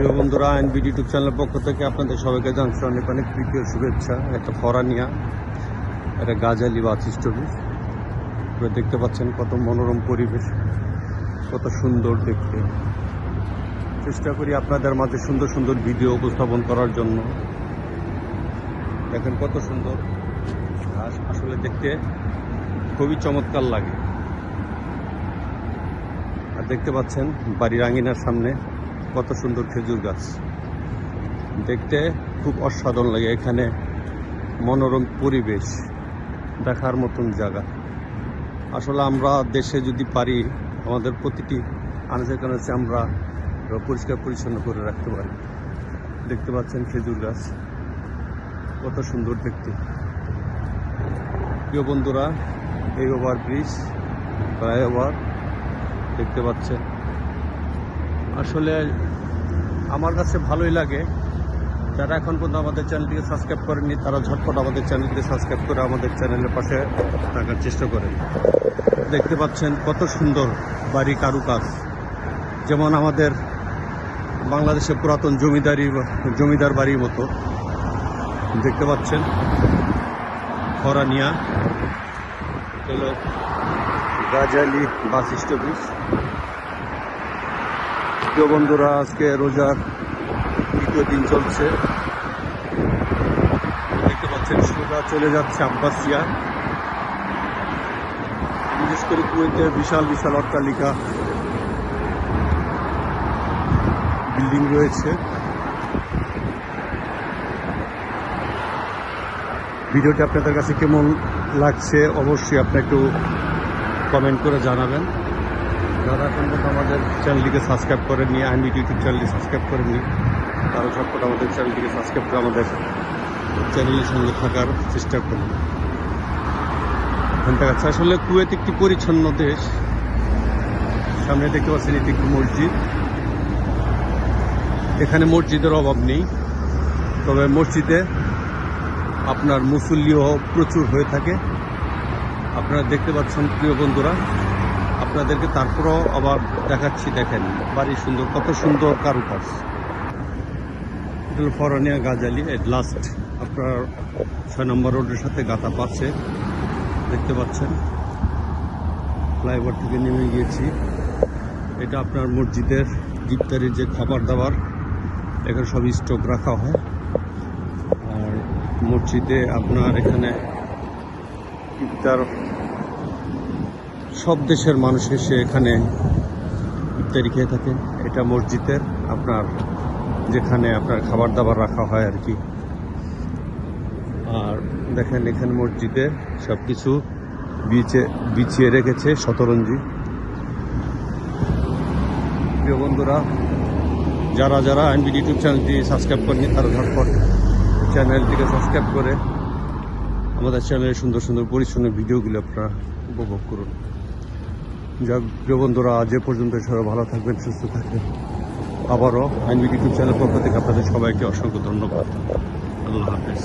প্রিয় বন্ধুরা, আইনবিডি ইউটিউব চ্যানেলের পক্ষ থেকে আপনাদের সবাইকে জানাচ্ছি অনেক অনেক প্রীতি ও শুভেচ্ছা। একটা ফরানিয়া, একটা গাজালি বাস স্টপেজ। আপনারা দেখতে পাচ্ছেন কত মনোরম পরিবেশ, কত সুন্দর দেখতে। চেষ্টা করি আপনাদের মাঝে সুন্দর সুন্দর ভিডিও উপস্থাপন করার জন্য। দেখেন কত সুন্দর ঘাস, আসলে দেখতে খুবই চমৎকার লাগে। আর দেখতে পাচ্ছেন বাড়ির আঙিনার সামনে কত সুন্দর খেজুর গাছ, দেখতে খুব অসাধারণ লাগে। এখানে মনোরম পরিবেশ, দেখার মতন জায়গা। আসলে আমরা দেশে যদি পারি আমাদের প্রতিটি আনাচে কানাচে আমরা পরিষ্কার পরিচ্ছন্ন করে রাখতে পারি। দেখতে পাচ্ছেন খেজুর গাছ কত সুন্দর দেখতে। প্রিয় বন্ধুরা, এই ওভারব্রিজ ফ্লাইওভার দেখতে পাচ্ছেন, আসলে আমার কাছে ভালোই লাগে। যারা এখন পর্যন্ত আমাদের চ্যানেলটিকে সাবস্ক্রাইব করেননি তারা ঝটপট আমাদের চ্যানেলটিকে সাবস্ক্রাইব করে আমাদের চ্যানেলের পাশে থাকার চেষ্টা করেন। দেখতে পাচ্ছেন কত সুন্দর বাড়ি কারুকাজ, যেমন আমাদের বাংলাদেশের পুরাতন জমিদার বাড়ির মতো। দেখতে পাচ্ছেন ফরানিয়া হলো গাজালি বাস স্টপেজ। প্রিয় বন্ধুরা, আজকে রোজার দ্বিতীয় দিন চলছে। দেখতে পাচ্ছেন সোজা চলে যাচ্ছে আব্বাসিয়া। বিশেষ করে কুয়েতে বিশাল বিশাল অট্টালিকা বিল্ডিং রয়েছে। ভিডিওটি আপনাদের কাছে কেমন লাগছে অবশ্যই আপনি একটু কমেন্ট করে জানাবেন। যারা এখন আমাদের চ্যানেলটিকে সাবস্ক্রাইব করেননি, আইনবিডি ইউটিউব চ্যানেলটি সাবস্ক্রাইব করেননি, তারা ঝটপট আমাদের চ্যানেলটিকে সাবস্ক্রাইব করে আমাদের চ্যানেলের সঙ্গে থাকার চেষ্টা করুন। এখান থেকে আসলে কুয়েত একটি পরিচ্ছন্ন দেশ। সামনে দেখতে পাচ্ছেন এটি একটি মসজিদ। এখানে মসজিদের অভাব নেই, তবে মসজিদে আপনার মুসল্লিও প্রচুর হয়ে থাকে। আপনারা দেখতে পাচ্ছেন প্রিয় বন্ধুরা, আপনাদেরকে তারপরও আবার দেখাচ্ছি। দেখেন বাড়ি সুন্দর, কত সুন্দর কারুকাজ। ফরানিয়া গাজালি এট লাস্ট আপনার 6 নম্বর রোডের সাথে গাতা পাচ্ছে। দেখতে পাচ্ছেন ফ্লাইওভার থেকে নেমে গিয়েছি। এটা আপনার মসজিদের ইফতারির যে খাবার দাবার, এখানে সব স্টক রাখা হয়। আর মসজিদে আপনার এখানে ইফতার, সব দেশের মানুষ এসে এখানে ইফতারি খেয়ে থাকে। এটা মসজিদের আপনার যেখানে আপনার খাবার দাবার রাখা হয় আর কি। আর দেখেন এখানে মসজিদে সব কিছু বিছিয়ে রেখেছে শতরঞ্জি। প্রিয় বন্ধুরা, যারা আইনবিডি ইউটিউব চ্যানেলটি সাবস্ক্রাইব করেনি তারা ঝটপট চ্যানেলটিকে সাবস্ক্রাইব করে আমাদের চ্যানেলের সুন্দর সুন্দর পরিচ্ছন্ন ভিডিওগুলো আপনারা উপভোগ করুন। যাক প্রিয় বন্ধুরা, আজ এ পর্যন্ত সবাই ভালো থাকবেন, সুস্থ থাকবেন। আবারও আইনবিডি ইউটিউব চ্যানেল পক্ষ থেকে আপনাদের সবাইকে অসংখ্য ধন্যবাদ। আল্লাহ হাফেজ।